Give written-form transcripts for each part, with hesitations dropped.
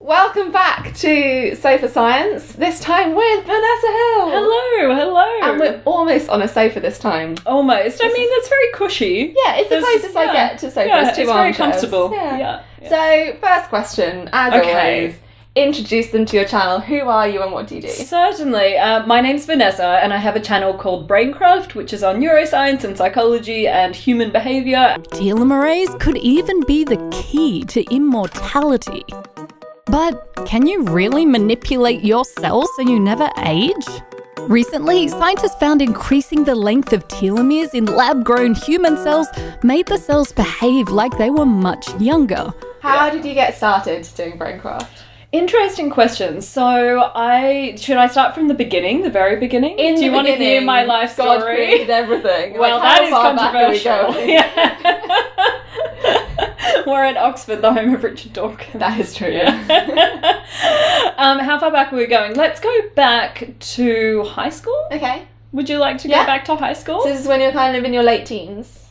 Welcome back to Sofa Science, this time with Vanessa Hill. Hello. And we're almost on a sofa this time. Almost. I mean, that's very cushy. Yeah, it's the closest I get to sofas, yeah, to it's very comfortable. Yeah. So, first question, as always, introduce them to your channel. Who are you and what do you do? Certainly. My name's Vanessa and I have a channel called BrainCraft, which is on neuroscience and psychology and human behaviour. Telomerase could even be the key to immortality. But can you really manipulate your cells so you never age? Recently, scientists found increasing the length of telomeres in lab-grown human cells made the cells behave like they were much younger. How did you get started doing BrainCraft? Interesting question. So should I start from the beginning, the very beginning? Do you want to hear my life story? God created everything. Well, that is controversial. Yeah. We're at Oxford, the home of Richard Dawkins. That is true. Yeah. How far back are we going? Let's go back to high school. Okay. Would you like to go back to high school? So this is when you're kind of in your late teens?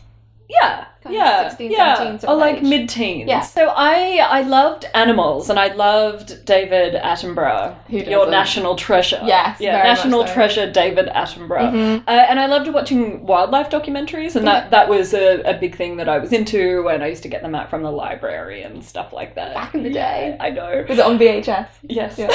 Yeah. 16, 17 sort of or like age. mid-teens. Yeah. So I loved animals and I loved David Attenborough, Who doesn't? your national treasure. Yes, yeah, very national much so. treasure David Attenborough. Mm-hmm. And I loved watching wildlife documentaries, and that was a big thing that I was into, and I used to get them out from the library and stuff like that. Back in the day. I know. Was it on VHS? Yes. Yeah.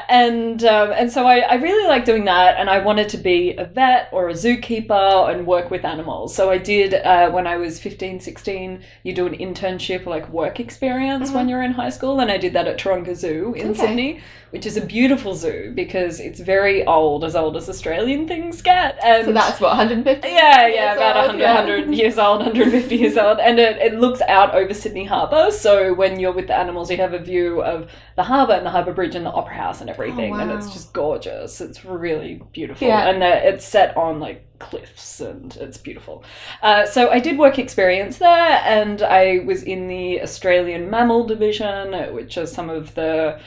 And so I really liked doing that, and I wanted to be a vet or a zookeeper and work with animals. So I did, when I was 15, 16, you do an internship, like work experience when you're in high school, and I did that at Taronga Zoo in Sydney, which is a beautiful zoo because it's very old as Australian things get. And So that's what, 150? yeah, about old, 100 years old, 150 years old. And it looks out over Sydney Harbour. So when you're with the animals, you have a view of the harbour and the harbour bridge and the opera house and everything. Oh, wow. And it's just gorgeous. It's really beautiful. Yeah. And it's set on like cliffs and it's beautiful. So I did work experience there, and I was in the Australian mammal division, which are some of the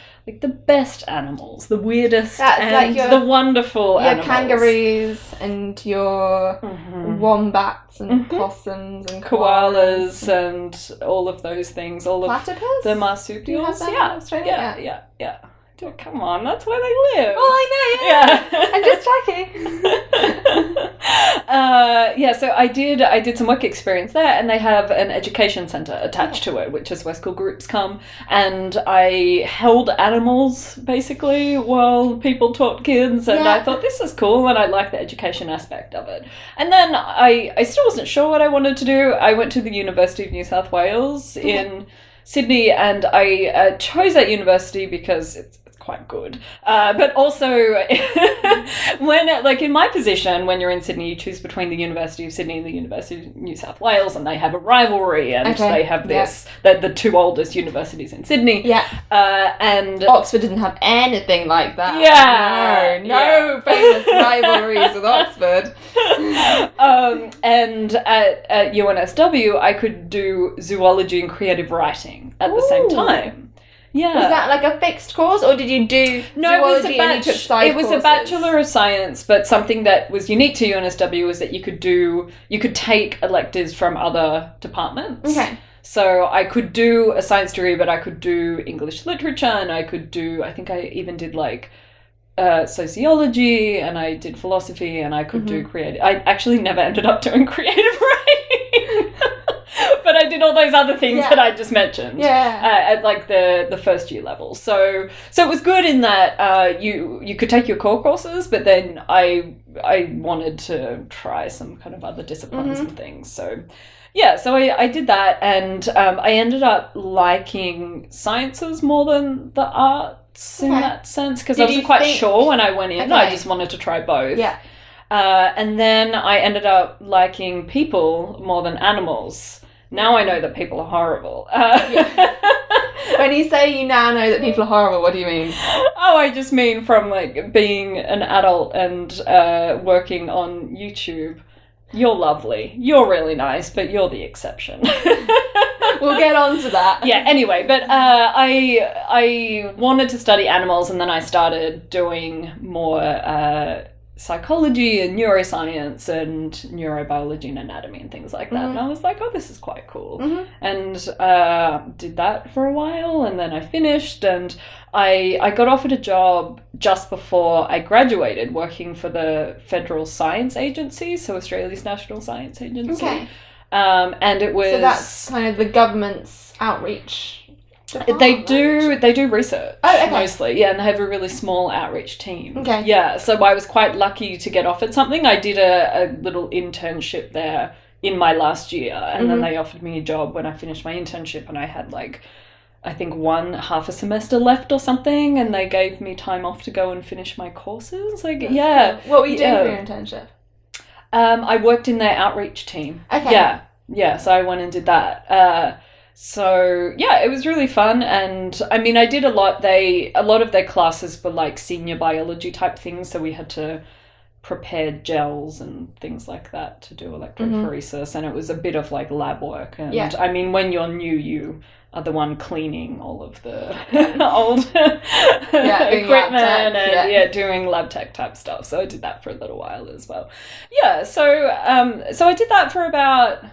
best animals, the weirdest and the wonderful animals. Your kangaroos and your wombats and possums and koalas and all of those things. All of platypus? the marsupials. Do you have that in Australia? Yeah. Oh, come on, that's where they live. Oh, I know, yeah. I'm just checking. So I did some work experience there, and they have an education centre attached to it, which is where school groups come, and I held animals basically while people taught kids, and I thought this is cool, and I liked the education aspect of it. And then I still wasn't sure what I wanted to do. I went to the University of New South Wales in Sydney, and I chose that university because it's quite good, but also when in my position, when you're in Sydney, you choose between the University of Sydney and the University of New South Wales, and they have a rivalry, and they have this, they're the two oldest universities in Sydney, and Oxford didn't have anything like that. No famous rivalries with Oxford. And at UNSW I could do zoology and creative writing at the same time. Yeah. Was that like a fixed course, or did you do zoology and you took side courses? It was a Bachelor of Science, but something that was unique to UNSW was that you could take electives from other departments. Okay. So I could do a science degree, but I could do English literature, and I think I even did sociology, and I did philosophy, and I could do creative. I actually never ended up doing creative writing. But I did all those other things that I just mentioned at the first year level. So it was good in that you could take your core courses, but then I wanted to try some kind of other disciplines and things. So I did that, and I ended up liking sciences more than the arts in that sense, because I wasn't quite sure when I went in. I just wanted to try both. Yeah. And then I ended up liking people more than animals. Now I know that people are horrible. When you say you now know that people are horrible, what do you mean? Oh, I just mean from being an adult and working on YouTube. You're lovely. You're really nice, but you're the exception. We'll get on to that. Yeah, anyway, but I wanted to study animals, and then I started doing more psychology and neuroscience and neurobiology and anatomy and things like that. And I was like, oh, this is quite cool. And did that for a while, and then I finished, and I got offered a job just before I graduated working for the Federal Science Agency, so Australia's National Science Agency. Okay. And it was... So that's kind of the government's outreach department? They do research, okay. mostly, yeah, and they have a really small outreach team. Okay. Yeah, so I was quite lucky to get offered something. I did a little internship there in my last year, and then they offered me a job when I finished my internship, and I had I think half a semester left or something, and they gave me time off to go and finish my courses. Cool. What were you doing for your internship? I worked in their outreach team. Okay. Yeah, so I went and did that. So yeah, it was really fun, and I mean, I did a lot. A lot of their classes were senior biology type things, so we had to prepare gels and things like that to do electrophoresis, and it was a bit of lab work. And I mean, when you're new, you are the one cleaning all of the old equipment and doing lab tech type stuff. So I did that for a little while as well. Yeah, so I did that for about...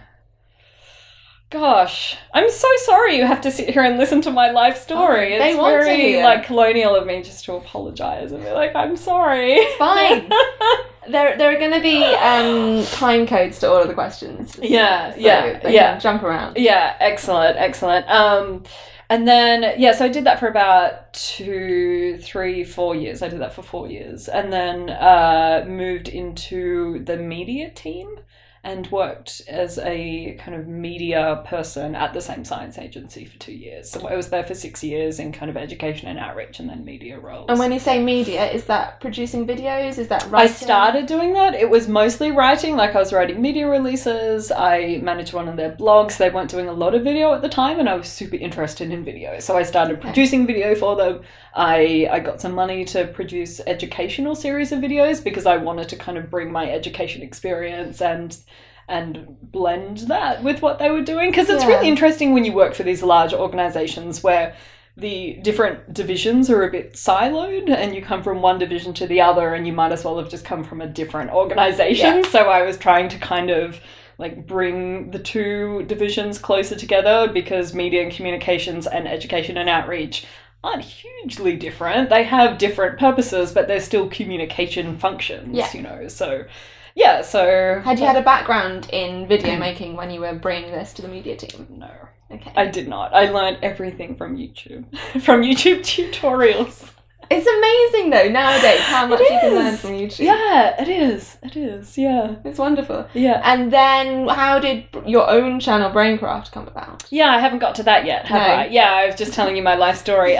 Gosh, I'm so sorry you have to sit here and listen to my life story. It's very colonial of me just to apologise and be like, I'm sorry. It's fine. There are going to be time codes to all of the questions. Yeah. Can jump around. Yeah, excellent. And then, so I did that for about 2, 3, 4 years. I did that for 4 years. And then moved into the media team and worked as a kind of media person at the same science agency for 2 years. So I was there for 6 years in kind of education and outreach and then media roles. And when you say media, is that producing videos? Is that writing? I started doing that. It was mostly writing. I was writing media releases. I managed one of their blogs. They weren't doing a lot of video at the time, and I was super interested in video. So I started producing video for them. I got some money to produce educational series of videos because I wanted to kind of bring my education experience and blend that with what they were doing, because it's really interesting when you work for these large organizations where the different divisions are a bit siloed and you come from one division to the other and you might as well have just come from a different organization. So I was trying to kind of bring the two divisions closer together, because media and communications and education and outreach aren't hugely different. They have different purposes, but they're still communication functions, so... Yeah, so... Had you had a background in video making when you were bringing this to the media team? No. Okay. I did not. I learned everything from YouTube. From YouTube tutorials. It's amazing, though, nowadays, how much you can learn from YouTube. Yeah, it is, yeah. It's wonderful. Yeah. And then, how did your own channel, BrainCraft, come about? Yeah, I haven't got to that yet, have I? Yeah, I was just telling you my life story.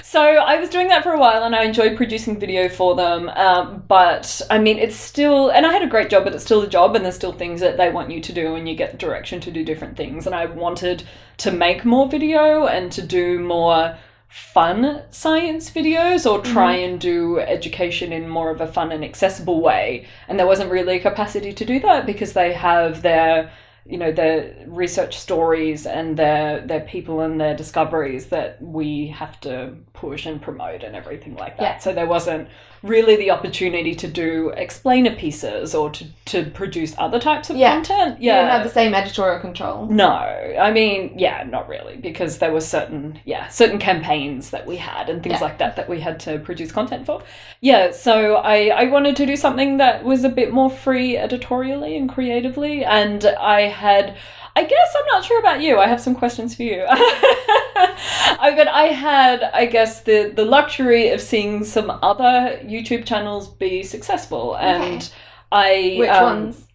So I was doing that for a while, and I enjoyed producing video for them, but, I mean, it's still... And I had a great job, but it's still a job, and there's still things that they want you to do, and you get direction to do different things, and I wanted to make more video and to do more fun science videos, or try and do education in more of a fun and accessible way, and there wasn't really a capacity to do that because they have their research stories and their people and their discoveries that we have to push and promote and everything like that. So there wasn't really the opportunity to do explainer pieces or to produce other types of content. You didn't have the same editorial control. No, I mean, not really, because there were certain campaigns that we had and things like that we had to produce content for. Yeah, so I wanted to do something that was a bit more free editorially and creatively, and I guess I'm not sure about you. I have some questions for you. But I had, I guess, the luxury of seeing some other YouTube channels be successful. And Which ones?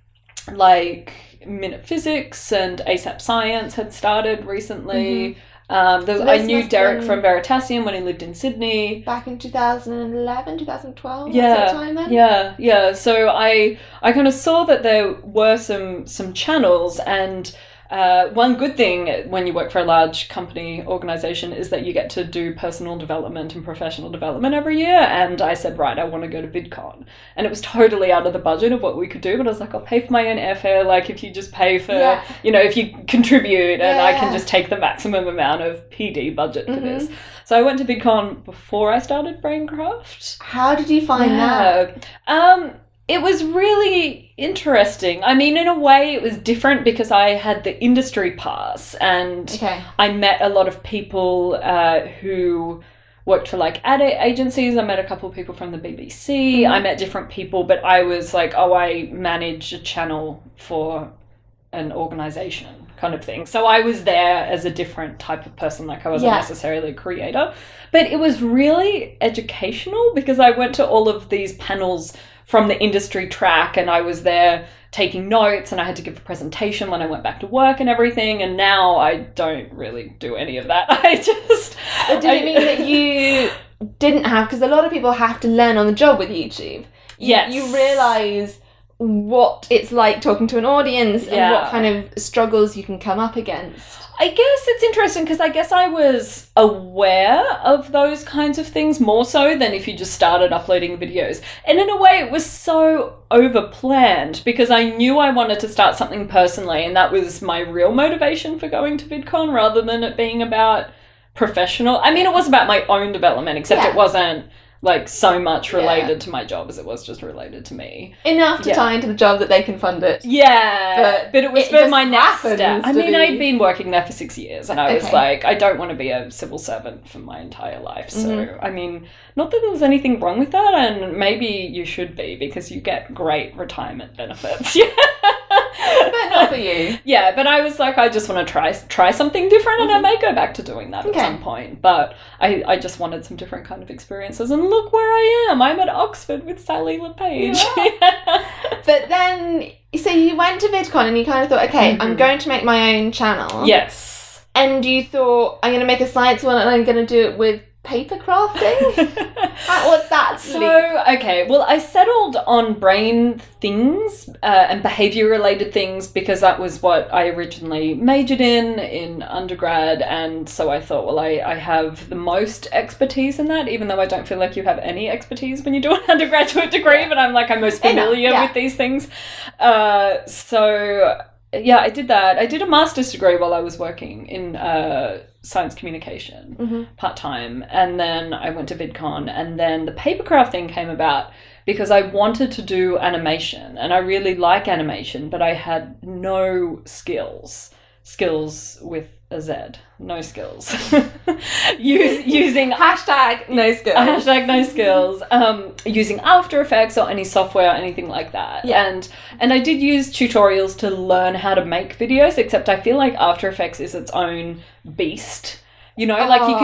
Like Minute Physics and ASAP Science had started recently. I knew Derek from Veritasium when he lived in Sydney. Back in 2011, 2012? That time then? Yeah. So I kind of saw that there were some channels, and one good thing when you work for a large company organization is that you get to do personal development and professional development every year. And I said, right, I want to go to VidCon. And it was totally out of the budget of what we could do. But I was like, I'll pay for my own airfare. Like, if you just pay for, you know, if you contribute, and I can just take the maximum amount of PD budget for this. So I went to VidCon before I started BrainCraft. How did you find that? It was really interesting. I mean, in a way, it was different because I had the industry pass, and I met a lot of people who worked for like ad agencies. I met a couple of people from the BBC. I met different people, but I was like, oh, I manage a channel for an organization kind of thing. So I was there as a different type of person. Like, I wasn't necessarily a creator, but it was really educational because I went to all of these panels from the industry track, and I was there taking notes, and I had to give a presentation when I went back to work and everything. And now I don't really do any of that. But did it mean that you didn't have, because a lot of people have to learn on the job with YouTube. Yes. You realise what it's like talking to an audience and what kind of struggles you can come up against. I guess it's interesting because I guess I was aware of those kinds of things more so than if you just started uploading videos. And in a way, it was so over-planned because I knew I wanted to start something personally, and that was my real motivation for going to VidCon rather than it being about professional. I mean, it was about my own development, except it wasn't like so much related to my job as it was just related to me. Enough to tie into the job that they can fund it. Yeah, but it was for my next step. I mean, I'd been working there for 6 years, and I was like, I don't want to be a civil servant for my entire life. So, I mean, not that there's anything wrong with that, and maybe you should be because you get great retirement benefits. But not for you. Yeah, but I was like, I just want to try something different, and I may go back to doing that at some point. But I just wanted some different kind of experiences, and look where I am. I'm at Oxford with Sally LePage. But then, so you went to VidCon and you kind of thought, okay, I'm going to make my own channel. Yes. And you thought, I'm going to make a science one and I'm going to do it with papercrafting? What's that? So, okay, well, I settled on brain things and behavior-related things because that was what I originally majored in undergrad, and so I thought, well, I have the most expertise in that, even though I don't feel like you have any expertise when you do an undergraduate degree, but I'm most familiar with these things. So, yeah, I did that. I did a master's degree while I was working in science communication part-time, and then I went to VidCon, and then the papercrafting came about because I wanted to do animation, and I really like animation, but I had no skills with a Z, no skills. Using hashtag no skills. Hashtag no skills. Using After Effects or any software or anything like that. Yeah. And I did use tutorials to learn how to make videos, except I feel like After Effects is its own beast. You know, like you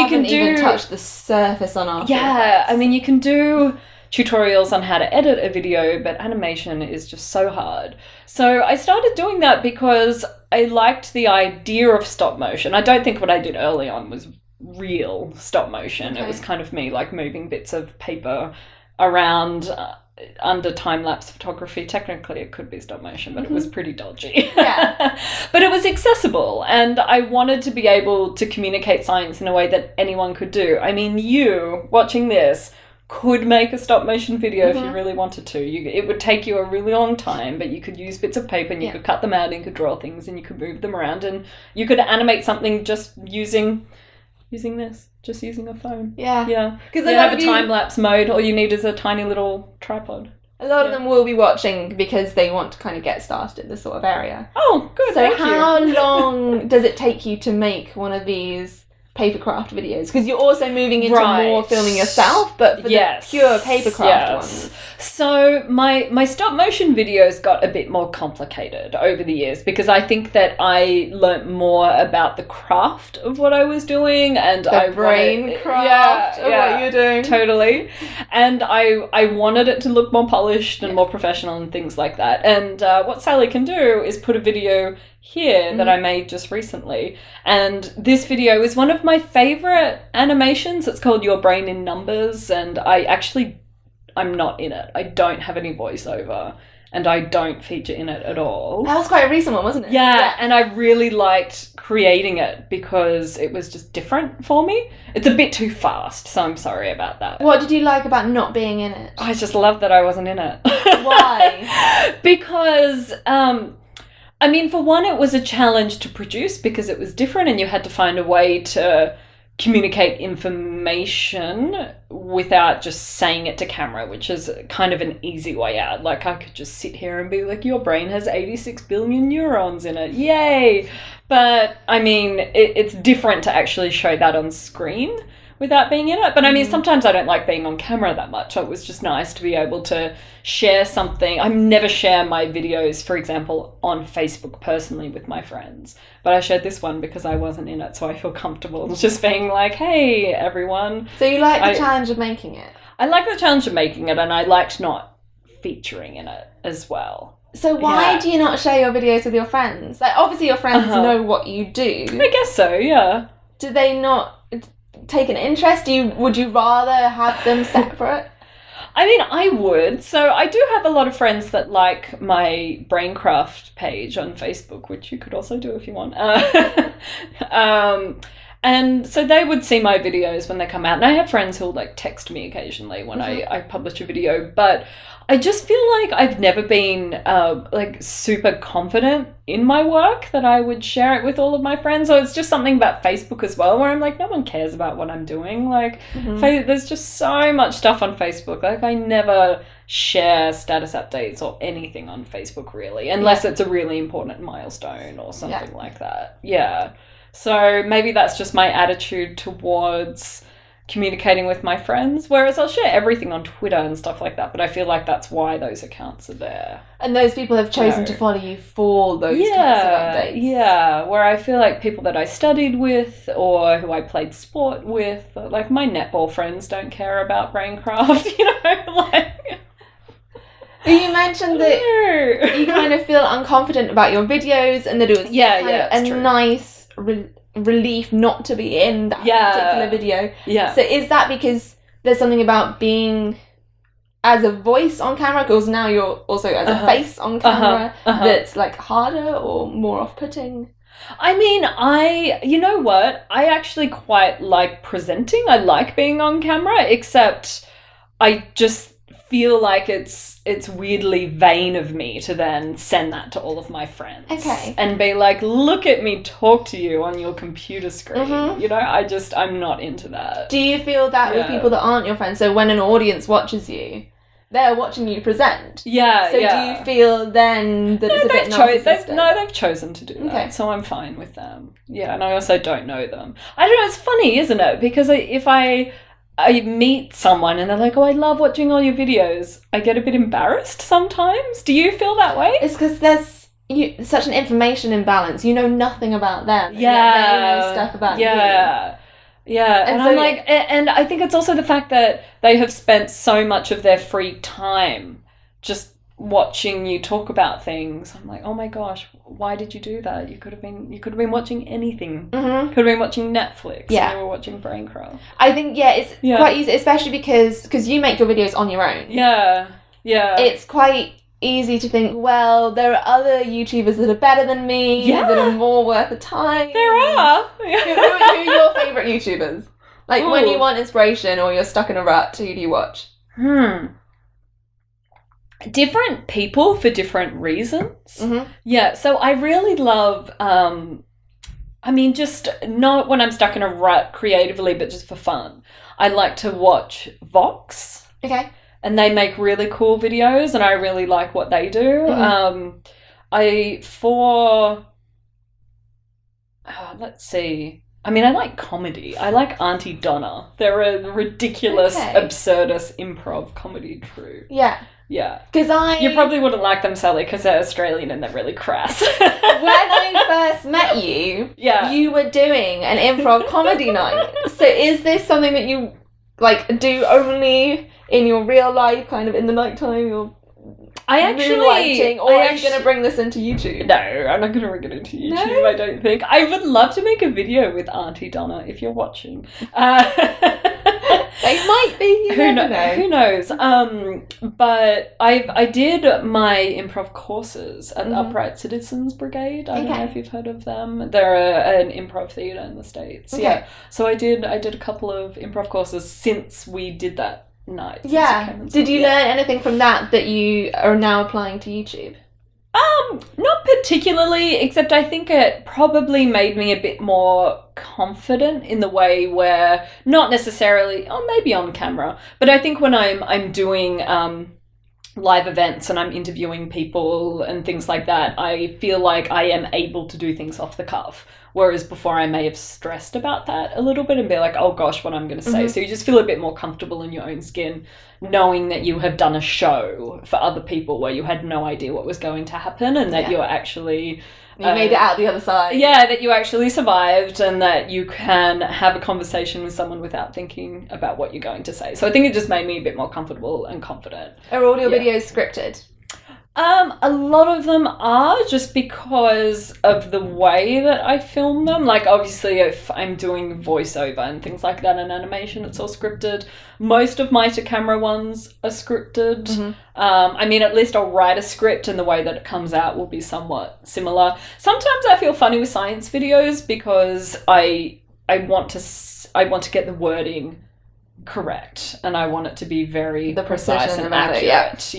can even touch the surface on After Effects. Yeah, I mean, you can do tutorials on how to edit a video, but animation is just so hard. So I started doing that because I liked the idea of stop motion. I don't think what I did early on was real stop motion. It was kind of me like moving bits of paper around under time-lapse photography. Technically it could be stop motion, but it was pretty dodgy. Yeah. But it was accessible, and I wanted to be able to communicate science in a way that anyone could do. I mean, you watching this could make a stop motion video if you really wanted to. It would take you a really long time, but you could use bits of paper and you could cut them out and you could draw things and you could move them around, and you could animate something just using this, just using a phone. Yeah. Because you have a time-lapse mode. All you need is a tiny little tripod. A lot of them will be watching because they want to kind of get started in this sort of area. Oh, good. So how long does it take you to make one of these papercraft videos? Because you're also moving into more filming yourself, but for the pure papercraft ones. So my stop motion videos got a bit more complicated over the years because I think that I learnt more about the craft of what I was doing, and the brain craft of what you're doing. Totally. And I wanted it to look more polished and more professional and things like that. And what Sally can do is put a video here that I made just recently, and this video is one of my favorite animations. It's called Your Brain in Numbers, and I'm not in it. I don't have any voiceover, and I don't feature in it at all. That was quite a recent one, wasn't it? Yeah, and I really liked creating it because it was just different for me. It's a bit too fast, so I'm sorry about that. What did you like about not being in it? I just loved that I wasn't in it. Why? Because, I mean, for one, it was a challenge to produce because it was different and you had to find a way to communicate information without just saying it to camera, which is kind of an easy way out. Like, I could just sit here and be like, your brain has 86 billion neurons in it. Yay! But, I mean, it's different to actually show that on screen without being in it. But I mean, sometimes I don't like being on camera that much. So it was just nice to be able to share something. I never share my videos, for example, on Facebook personally with my friends. But I shared this one because I wasn't in it, so I feel comfortable just being like, hey, everyone. So you like the challenge of making it? I like the challenge of making it, and I liked not featuring in it as well. So why do you not share your videos with your friends? Like, obviously your friends know what you do. I guess so, yeah. Do they not take an interest? Would you rather have them separate? I mean, I would. So I do have a lot of friends that like my BrainCraft page on Facebook, which you could also do if you want. And so they would see my videos when they come out. And I have friends who'll like text me occasionally when I publish a video. But I just feel like I've never been like super confident in my work that I would share it with all of my friends. So it's just something about Facebook as well, where I'm like, no one cares about what I'm doing. Like, there's just so much stuff on Facebook. Like, I never share status updates or anything on Facebook really, unless it's a really important milestone or something like that. Yeah. So maybe that's just my attitude towards communicating with my friends, whereas I'll share everything on Twitter and stuff like that, but I feel like that's why those accounts are there. And those people have chosen to follow you for those types of updates. Yeah, where I feel like people that I studied with or who I played sport with, like my netball friends don't care about BrainCraft, you know, like... You mentioned that you kind of feel unconfident about your videos and that it was a nice relief not to be in that particular video. Yeah. So is that because there's something about being as a voice on camera, because now you're also as a face on camera that's like harder or more off-putting? I mean, you know what? I actually quite like presenting. I like being on camera, except I just feel like it's weirdly vain of me to then send that to all of my friends. Okay. And be like, look at me talk to you on your computer screen. You know, I'm not into that. Do you feel that with people that aren't your friends? So when an audience watches you, they're watching you present. Yeah, so do you feel then that it's a bit narcissistic? They've chosen to do that, so I'm fine with them. Yeah, and I also don't know them. I don't know, it's funny, isn't it? Because if I meet someone and they're like, oh, I love watching all your videos, I get a bit embarrassed sometimes. Do you feel that way? It's because there's such an information imbalance. You know nothing about them. Yeah. They know stuff about you. Yeah. And I'm like, and I think it's also the fact that they have spent so much of their free time just watching you talk about things. I'm like, oh my gosh, why did you do that? You could have been watching anything. Could have been watching Netflix. Yeah. And you were watching BrainCraft. I think it's quite easy, especially because you make your videos on your own. Yeah. It's quite easy to think, well, there are other YouTubers that are better than me, that are more worth the time. There are. Who are your favourite YouTubers? Like, when you want inspiration or you're stuck in a rut, who do you watch? Different people for different reasons. Yeah, so I really love, I mean, just not when I'm stuck in a rut creatively, but just for fun. I like to watch Vox. Okay. And they make really cool videos, and I really like what they do. Let's see. I mean, I like comedy. I like Auntie Donna. They're a ridiculous, absurdist improv comedy troupe. Yeah. Because You probably wouldn't like them, Sally, because they're Australian and they're really crass. When I first met you, you were doing an improv comedy night. So is this something that you, like, do only in your real life, kind of in the nighttime, or moonlighting, or are you going to bring this into YouTube? No, I'm not going to bring it into YouTube, I don't think. I would love to make a video with Auntie Donna, if you're watching. They might be. You never know. Who knows? But I did my improv courses at Upright Citizens Brigade. I don't know if you've heard of them. They're an improv theatre in the States. Okay. Yeah. So I did a couple of improv courses since we did that night. Yeah. Did you learn anything from that you are now applying to YouTube? Not particularly, except I think it probably made me a bit more confident in the way where, not necessarily, or maybe on camera, but I think when I'm doing live events and I'm interviewing people and things like that, I feel like I am able to do things off the cuff. Whereas before I may have stressed about that a little bit and be like, oh gosh, what I'm going to say. So you just feel a bit more comfortable in your own skin, knowing that you have done a show for other people where you had no idea what was going to happen and that you're actually... You made it out the other side. Yeah, that you actually survived and that you can have a conversation with someone without thinking about what you're going to say. So I think it just made me a bit more comfortable and confident. Are all your videos scripted? A lot of them are, just because of the way that I film them. Like, obviously, if I'm doing voiceover and things like that in animation, it's all scripted. Most of my to-camera ones are scripted. I mean, at least I'll write a script and the way that it comes out will be somewhat similar. Sometimes I feel funny with science videos because I want to get the wording correct and I want it to be very precise and accurate.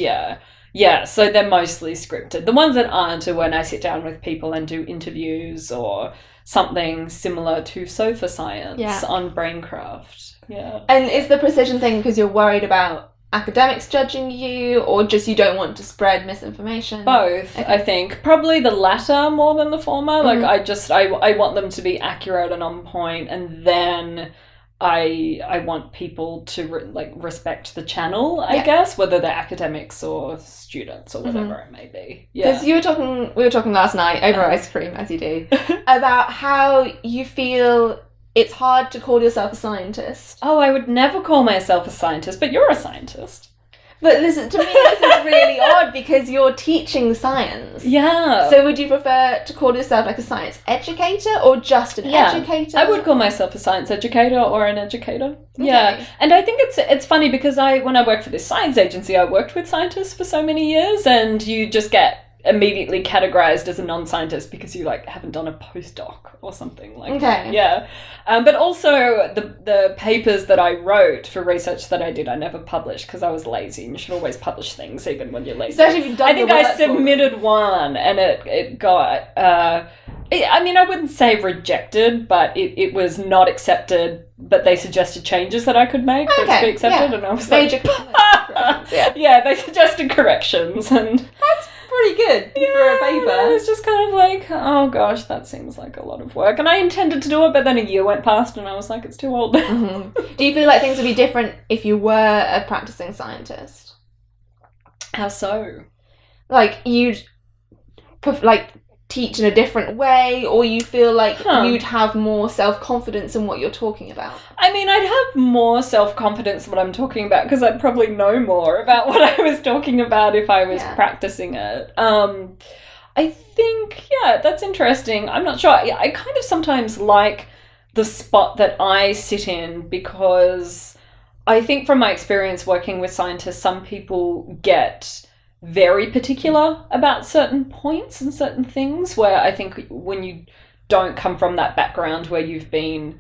Yeah, so they're mostly scripted. The ones that aren't are when I sit down with people and do interviews or something similar to Sofa Science on BrainCraft. Yeah. And is the precision thing because you're worried about academics judging you, or just you don't want to spread misinformation? Both, I think. Probably the latter more than the former. Like, I want them to be accurate and on point, and then... I want people to respect the channel, I guess, whether they're academics or students or whatever it may be. Yeah. Because we were talking last night over ice cream, as you do, about how you feel it's hard to call yourself a scientist. Oh, I would never call myself a scientist, but you're a scientist. But to me, this is really odd because you're teaching science. Yeah. So would you prefer to call yourself like a science educator or just an educator? I would call myself a science educator or an educator. Okay. Yeah. And I think it's funny because when I worked for this science agency, I worked with scientists for so many years, and you just get immediately categorized as a non-scientist because you haven't done a postdoc or something like that. Yeah. But also the papers that I wrote for research that I did, I never published because I was lazy, and you should always publish things even when you're lazy. Especially if you've done I think I submitted one and it got I mean, I wouldn't say rejected, but it was not accepted, but they suggested changes that I could make for it to be accepted, and I was major yeah, they suggested corrections, and that's pretty good for a paper. It's just kind of like, oh gosh, that seems like a lot of work. And I intended to do it, but then a year went past and I was like, it's too old. Do you feel like things would be different if you were a practicing scientist? How so? Like, you'd teach in a different way, or you feel like you'd have more self-confidence in what you're talking about? I mean, I'd have more self-confidence in what I'm talking about because I'd probably know more about what I was talking about if I was practicing it. I think, that's interesting. I'm not sure. I kind of sometimes like the spot that I sit in because I think from my experience working with scientists, some people get very particular about certain points and certain things, where I think when you don't come from that background where you've been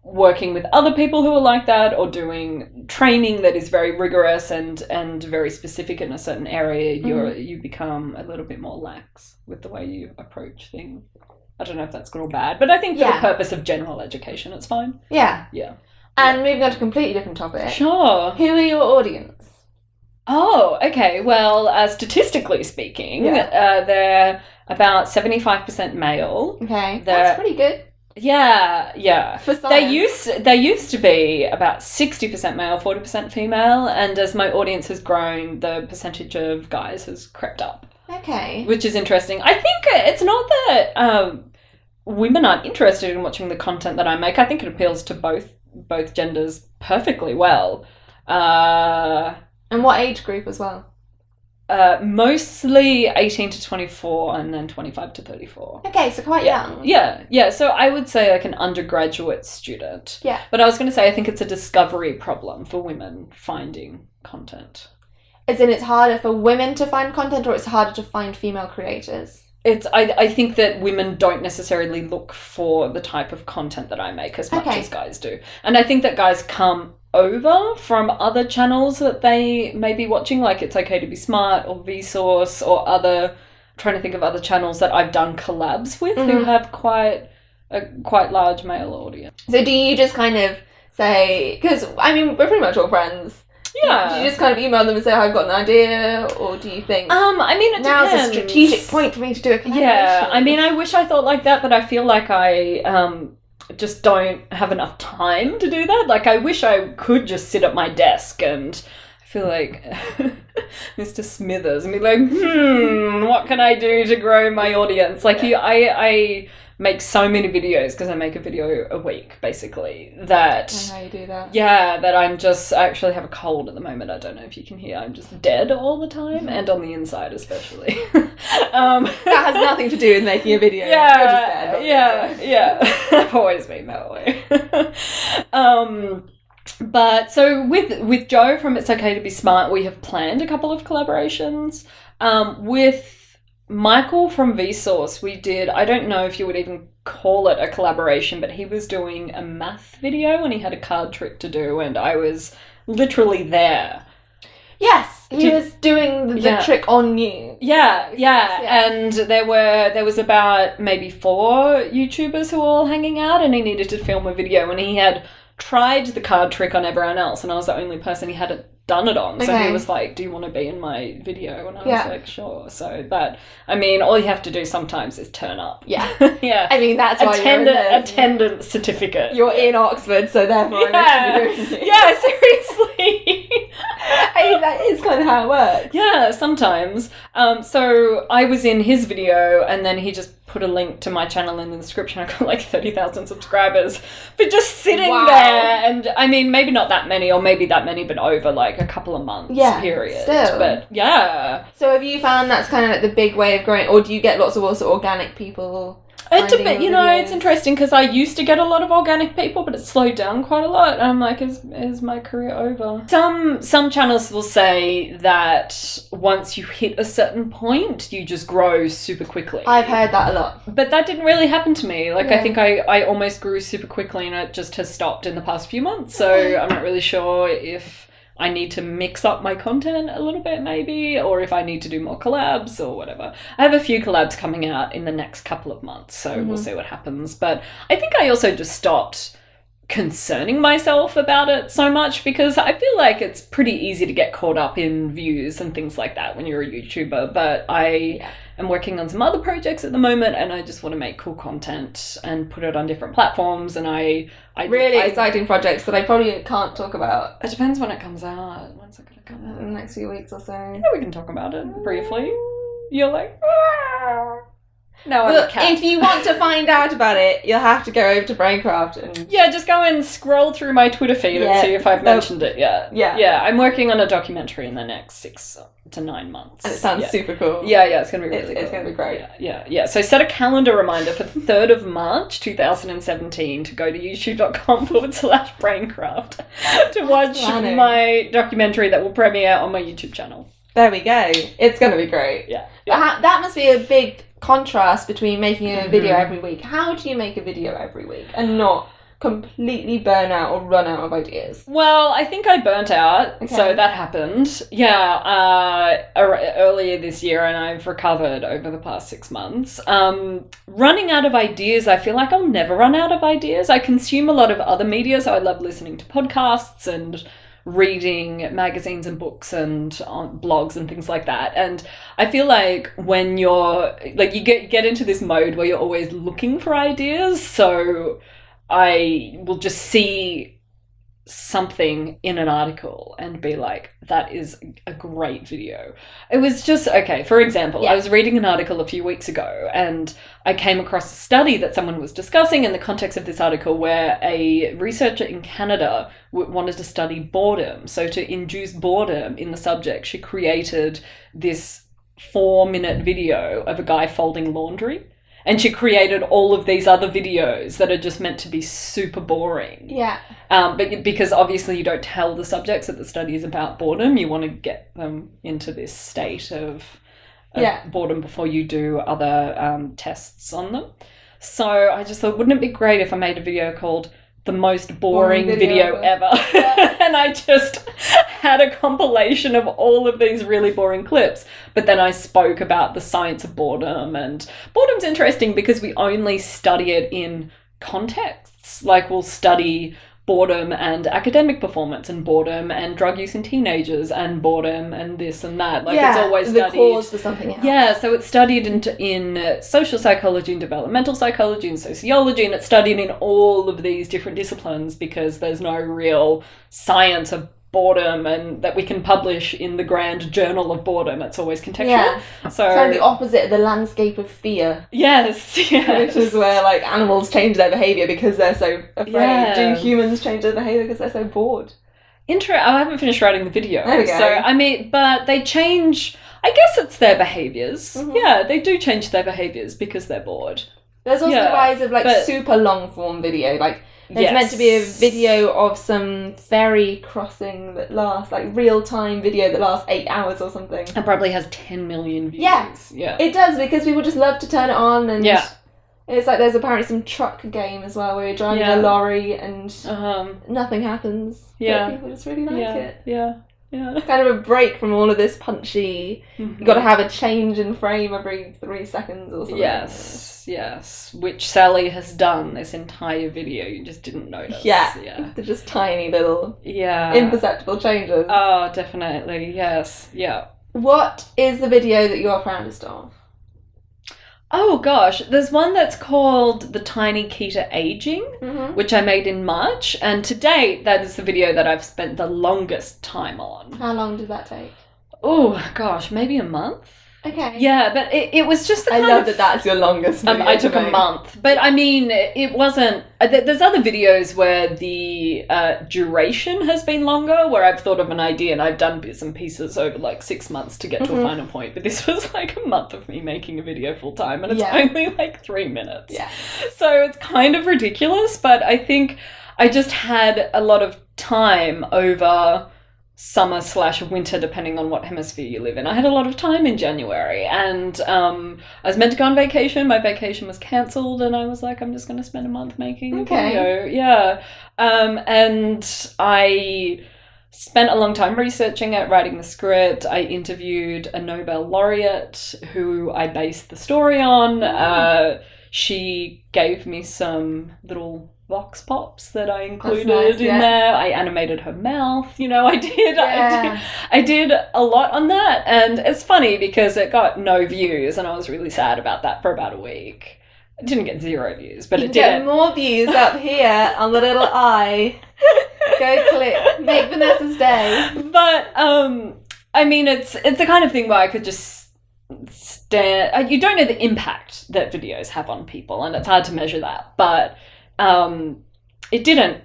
working with other people who are like that or doing training that is very rigorous and very specific in a certain area, you become a little bit more lax with the way you approach things. I don't know if that's good or bad, but I think for the purpose of general education, it's fine. Yeah. And moving on to a completely different topic. Sure. Who are your audience? Oh, okay. Well, statistically speaking, they're about 75% male. Okay, that's pretty good. Yeah. For science. They used to be about 60% male, 40% female, and as my audience has grown, the percentage of guys has crept up. Okay. Which is interesting. I think it's not that women aren't interested in watching the content that I make. I think it appeals to both genders perfectly well. And what age group as well? Mostly 18 to 24 and then 25 to 34. Okay, so quite young. Yeah. So I would say like an undergraduate student. Yeah. But I was going to say I think it's a discovery problem for women finding content. As in it's harder for women to find content, or it's harder to find female creators? I think that women don't necessarily look for the type of content that I make as much as guys do. And I think that guys come over from other channels that they may be watching, like It's Okay to Be Smart or Vsauce or other, I'm trying to think of other channels that I've done collabs with who have quite large male audience. So do you just kind of say, because I mean we're pretty much all friends. Yeah. Do you just kind of email them and say, I've got an idea, or do you think I mean, it now's depends. a strategic point for me to do a collaboration? Yeah, I mean, I wish I thought like that, but I feel like I just don't have enough time to do that. Like, I wish I could just sit at my desk and I feel like Mr. Smithers and be like, what can I do to grow my audience? Like, I make so many videos because I make a video a week, basically, that... I know how you do that. Yeah, that I actually have a cold at the moment. I don't know if you can hear. I'm just dead all the time, and on the inside especially. That has nothing to do with making a video. Yeah. I've always been that way. But so with Joe from It's Okay to Be Smart, we have planned a couple of collaborations. With Michael from Vsauce, we did, I don't know if you would even call it a collaboration, but he was doing a math video and he had a card trick to do and I was literally there. Yes, he was doing the trick on you. Yeah. And there was about maybe 4 YouTubers who were all hanging out and he needed to film a video and he had tried the card trick on everyone else and I was the only person he hadn't done it on. So he was like, do you want to be in my video? And I was like, sure. So that, I mean, all you have to do sometimes is turn up. Yeah. Yeah. I mean, that's why attendance certificate. You're in Oxford, so therefore yeah, seriously. I mean, that is kind of how it works. Yeah, sometimes. So I was in his video and then he just put a link to my channel in the description. I got like 30,000 subscribers for just sitting there. And I mean, maybe not that many or maybe that many, but over like a couple of months period. Still. But yeah. So have you found that's kind of like the big way of growing, or do you get lots of also organic people? It's interesting because I used to get a lot of organic people, but it's slowed down quite a lot. And I'm like, is my career over? Some channels will say that once you hit a certain point, you just grow super quickly. I've heard that a lot. But that didn't really happen to me. Like, I think I almost grew super quickly and it just has stopped in the past few months. So I'm not really sure if I need to mix up my content a little bit maybe, or if I need to do more collabs or whatever. I have a few collabs coming out in the next couple of months, so we'll see what happens. But I think I also just stopped concerning myself about it so much because I feel like it's pretty easy to get caught up in views and things like that when you're a YouTuber, but I am working on some other projects at the moment and I just want to make cool content and put it on different platforms and I really exciting projects that I probably can't talk about. It depends when it comes out. When's it going to come out? In the next few weeks or so. Yeah, we can talk about it briefly. You're like... No, but if you want to find out about it, you'll have to go over to BrainCraft and... Yeah, just go and scroll through my Twitter feed and see if I've mentioned it yet. Yeah, I'm working on a documentary in the next 6 to 9 months. And it sounds super cool. Yeah, it's going to be really cool. It's going to be great. Yeah. So set a calendar reminder for the 3rd of March 2017 to go to youtube.com/BrainCraft to watch my documentary that will premiere on my YouTube channel. There we go. It's going to be great. Yeah. That must be a big contrast between making a video every week. How do you make a video every week and not completely burn out or run out of ideas? Well, I think I burnt out, so that happened. Earlier this year, and I've recovered over the past 6 months. Running out of ideas, I feel like I'll never run out of ideas. I consume a lot of other media, so I love listening to podcasts and reading magazines and books and blogs and things like that. And I feel like when you're like you get into this mode where you're always looking for ideas, so I will just see something in an article and be like, that is a great video. It was just, okay, for example, I was reading an article a few weeks ago and I came across a study that someone was discussing in the context of this article where a researcher in Canada wanted to study boredom. So to induce boredom in the subject, she created this 4-minute video of a guy folding laundry. And she created all of these other videos that are just meant to be super boring. Yeah. But because obviously you don't tell the subjects that the study is about boredom, you want to get them into this state of boredom before you do other tests on them. So I just thought, wouldn't it be great if I made a video called The Most Boring Video Ever? Yeah. And I just had a compilation of all of these really boring clips, but then I spoke about the science of boredom, and boredom's interesting because we only study it in contexts. Like we'll study boredom and academic performance and boredom and drug use in teenagers and boredom and this and that. Like it's always studied. The cause for something else. Yeah, so it's studied in social psychology and developmental psychology and sociology, and it's studied in all of these different disciplines because there's no real science of boredom and that we can publish in the grand journal of boredom. It's always contextual. Yeah. So it's kind of the opposite of the landscape of fear. Yes. Which is where like animals change their behaviour because they're so afraid. Yeah. Do humans change their behaviour because they're so bored? I haven't finished writing the video. There we go. So I mean, but they change, I guess it's their behaviours. Mm-hmm. Yeah, they do change their behaviours because they're bored. There's also the rise of like super long form video, like there's meant to be a video of some ferry crossing that lasts, like real-time video that lasts 8 hours or something. And probably has 10 million views. Yeah, it does, because people just love to turn it on, and it's like there's apparently some truck game as well where you're driving a lorry and nothing happens. Yeah. But people just really like it. Yeah. It's kind of a break from all of this punchy, you've got to have a change in frame every 3 seconds or something. Yes, which Sally has done this entire video, you just didn't notice. Yeah. They're just tiny little imperceptible changes. Oh, definitely, yes, yeah. What is the video that you're proudest of? Oh gosh, there's one that's called The Tiny Key to Aging, which I made in March, and to date that is the video that I've spent the longest time on. How long did that take? Oh gosh, maybe a month. Okay. Yeah, but it was just the kind I love that that's your longest video. I took a month. But I mean, it wasn't... There's other videos where the duration has been longer, where I've thought of an idea and I've done bits and pieces over like 6 months to get to a final point. But this was like a month of me making a video full time, and it's only like 3 minutes. Yeah. So it's kind of ridiculous, but I think I just had a lot of time over summer/winter, depending on what hemisphere you live in. I had a lot of time in January, and I was meant to go on vacation. My vacation was cancelled, and I was like, I'm just going to spend a month making a video. Yeah. And I spent a long time researching it, writing the script. I interviewed a Nobel laureate who I based the story on. She gave me some little vox pops that I included in there. I animated her mouth. I did a lot on that, and it's funny because it got no views, and I was really sad about that for about a week. It didn't get 0 views, but it did get more views up here on the little eye. Go click, make Vanessa's day. But I mean, it's the kind of thing where I could just stand. You don't know the impact that videos have on people, and it's hard to measure that, but it didn't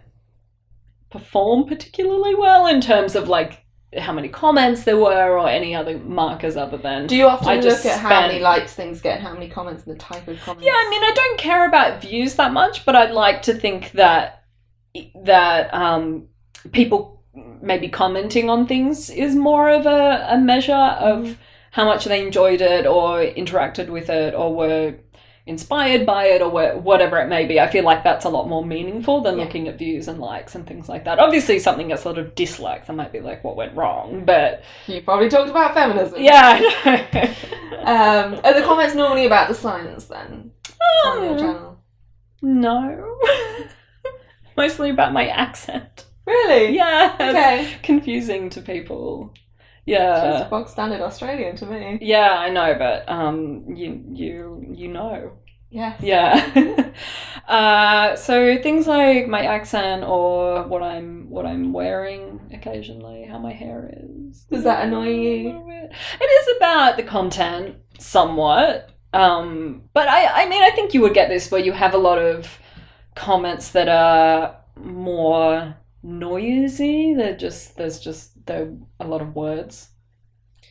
perform particularly well in terms of like how many comments there were or any other markers other than... Do you often look at how many likes things get, how many comments and the type of comments? Yeah, I mean, I don't care about views that much, but I'd like to think that people maybe commenting on things is more of a measure of how much they enjoyed it or interacted with it or were inspired by it or whatever it may be. I feel like that's a lot more meaningful than looking at views and likes and things like that. Obviously, something gets a lot of dislikes. I might be like, what went wrong? But you probably talked about feminism. Yeah, I know. Are the comments normally about the science then on your channel? No. Mostly about my accent. Really? Yeah. Okay. It's confusing to people. Yeah. She's a bog standard Australian to me. Yeah, I know, but you know. Yes. Yeah. So things like my accent or what I'm wearing occasionally, how my hair is. Does that annoy you? It is about the content somewhat. But I mean, I think you would get this where you have a lot of comments that are more noisy. There's a lot of words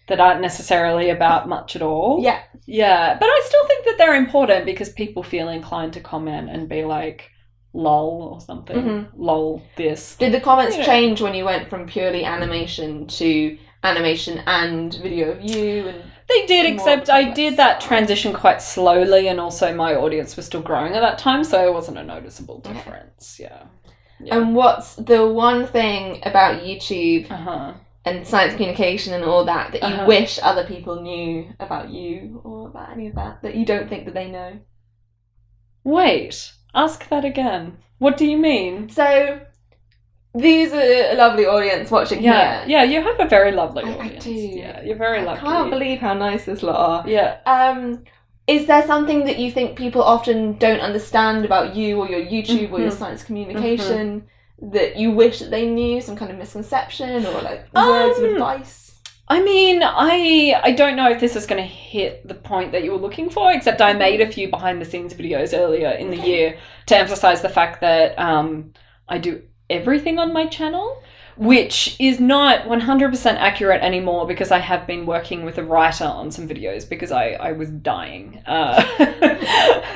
that aren't necessarily about much at all. Yeah. Yeah. But I still think that they're important because people feel inclined to comment and be like, lol or something. Mm-hmm. Lol this. Did the comments change when you went from purely animation to animation and video of you? And they did, except I did that transition quite slowly, and also my audience was still growing at that time, so it wasn't a noticeable difference. Yeah. And what's the one thing about YouTube and science communication and all that you wish other people knew about you or about any of that you don't think that they know? Wait, ask that again. What do you mean? So, these are a lovely audience watching here. Yeah, you have a very lovely I audience. do. Yeah, you're very lucky. I can't believe how nice this lot are. Yeah. Is there something that you think people often don't understand about you or your YouTube or your science communication that you wish that they knew? Some kind of misconception or like words of advice? I mean, I don't know if this is going to hit the point that you were looking for, except I made a few behind the scenes videos earlier in the year to emphasize the fact that I do everything on my channel, which is not 100% accurate anymore because I have been working with a writer on some videos because I was dying.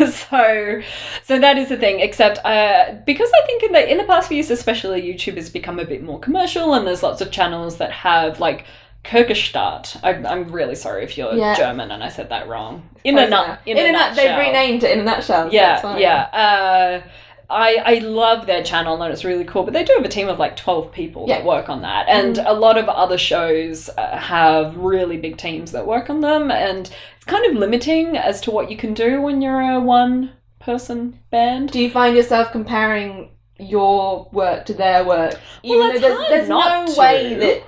So that is the thing, except because I think in the past few years, especially, YouTube has become a bit more commercial and there's lots of channels that have like Kirchestadt. I'm really sorry if you're German and I said that wrong. In a nutshell. They've renamed it In a Nutshell. So I love their channel and it's really cool, but they do have a team of like 12 people that work on that, and a lot of other shows have really big teams that work on them, and it's kind of limiting as to what you can do when you're a one-person band. Do you find yourself comparing your work to their work? Well, there's no way that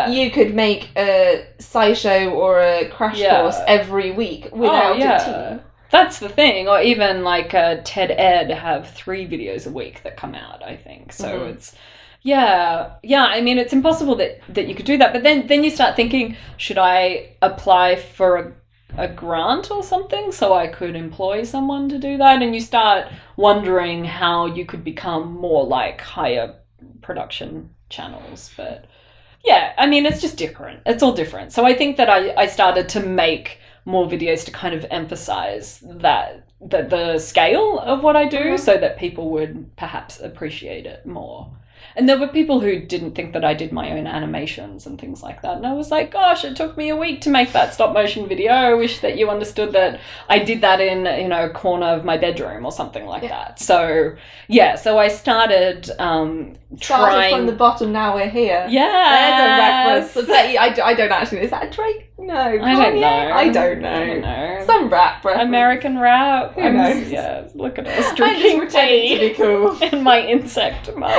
you could make a SciShow or a crash course every week without a team. That's the thing. Or even like TED Ed have 3 videos a week that come out, I think. So it's, I mean, it's impossible that you could do that. But then you start thinking, should I apply for a grant or something so I could employ someone to do that? And you start wondering how you could become more like higher production channels. But yeah, I mean, it's just different. It's all different. So I think that I started to make more videos to kind of emphasize that the scale of what I do so that people would perhaps appreciate it more. And there were people who didn't think that I did my own animations and things like that. And I was like, gosh, it took me a week to make that stop motion video. I wish that you understood that I did that in, a corner of my bedroom or something like that. So, so I started trying from the bottom, now we're here. Yeah. There's a rap reference. I don't actually, is that a Drake? No. I don't know. Some rap reference. American rap. Who knows? Yeah, look at us drinking tea to be cool. in my insect mug.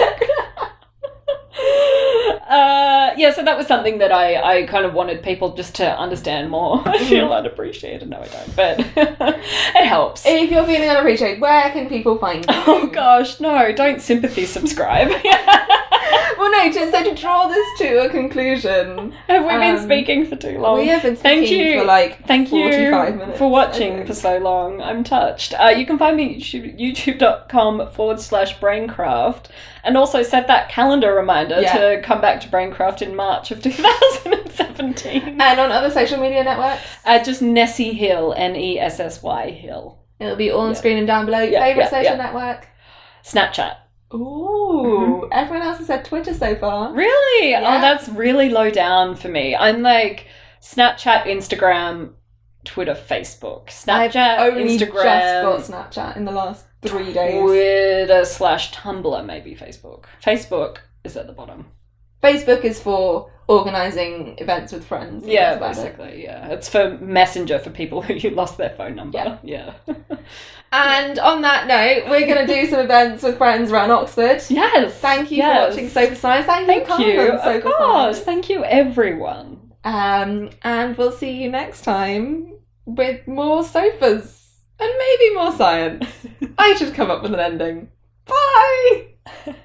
So that was something that I kind of wanted people just to understand more. I feel unappreciated. No, I don't, but it helps. If you're feeling unappreciated, where can people find you? Oh gosh, no, don't sympathy subscribe. Well, no, so to draw this to a conclusion. Have we been speaking for too long? We have been speaking for like 45 minutes. For watching for so long. I'm touched. You can find me at youtube.com/BrainCraft, and also set that calendar reminder to come back to BrainCraft in March of 2017. And on other social media networks? Just Nessie Hill, Nessy Hill. It'll be all on screen and down below. Your favourite social network? Snapchat. Ooh, everyone else has said Twitter so far. Really? Yeah. Oh, that's really low down for me. I'm like Snapchat, Instagram, Twitter, Facebook. Snapchat, I've only Instagram. just got Snapchat in the last 3 days. Twitter/Tumblr, maybe Facebook. Facebook is at the bottom. Facebook is for organising events with friends. Yeah, basically, It's for Messenger for people who lost their phone number. Yeah. And on that note, we're going to do some events with friends around Oxford. Yes. Thank you for watching Sofa Science. Thank you. Of course. Thank you, everyone. And we'll see you next time with more sofas and maybe more science. I should come up with an ending. Bye!